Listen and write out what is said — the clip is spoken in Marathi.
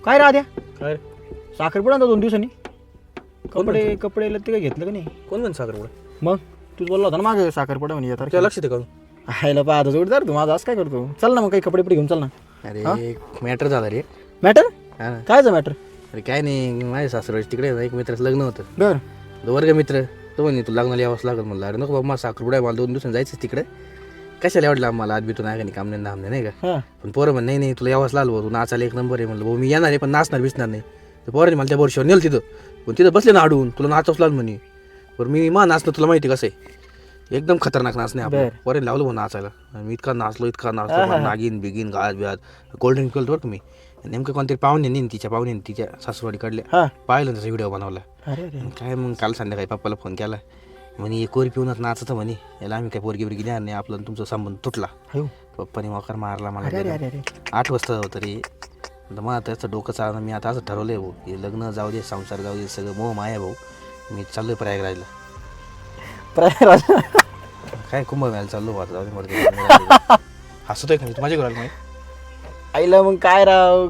काय राहत्या काय साखरपुडा ना 2 दिवसांनी कपडे कपडे ते काय घेतलं का नाही कोण म्हणतो साखरपुडा? मग तूच बोलला होता ना मागे साखरपुडा म्हणे येतात तुला लक्षात आहे का? हायला पाहतो जोडदार तू माझा असं काय करतो चल ना मग काही कपडे घेऊन चल ना अरे मॅटर झाला रे. मॅटर हा ना. कायचं मॅटर अरे काय नाही, माझ्या सासरवाडी तिकडे ना एक मित्राचं लग्न होतं. बर तो वर्ग मित्र तो म्हणे तू लग्नाला यावंच लागल. म्हणलं अरे नको बाबा, मला साखरपुडा आहे, मला 2 दिवसांनी जायचं तिकडे. कशाला आवडलं आम्हाला आज बितून आहे का काम नाही धामणे नाही का. हां पण पोरं म्हण नाही तुला यावंच लागलं भाऊ, तू नाचायला 1 नंबर आहे. म्हणलं भाऊ मी येणार आहे पण नाचणार बिसणार नाही. तर पोरांनी मला त्या वर्षावर नेलं तिथं, पण तिथं बसले ना अडवून तुला नाचवच लागलं म्हणे. बरं मी नाचलं तुला माहिती कसं आहे, एकदम खतरनाक नाचणे आपलं. पोरांनी लावलं भाऊ नाचायला. मी इतका नाचलो नागिन बिगीन गाज बिहात कोल्ड ड्रिंक केलं बरं तुम्ही. नेमकं कोणतरी पाहुणे तिच्या सासूवाडी काढले. हां पाहिलं त्याचा व्हिडिओ बनवला. अरे अरे काय मग काल संध्याकाळी पप्पाला फोन केला. म्हणे एक कोरी पिऊनच नाचतं म्हणे, याला आम्ही काय पोरगी बिरगी देणार नाही, आपला आणि तुमचा संबंध तुटला. हो पप्पाने मोकार मारला मला. अरे अरे अरे 8 वाजता होतं रे. तर मग त्याचं डोकं चालणं. मी आता असं ठरवलं आहे भाऊ, हे लग्न जाऊ दे, संसार जाऊ दे, सगळं मोह माया भाऊ. मी चाललोय प्रयागराजला. प्रयागराज काय कुंभमेळ्याला चाललो आता, जाऊ दे. हसतोय का मी? तू माझ्या घराला माहिती आईला मग काय राव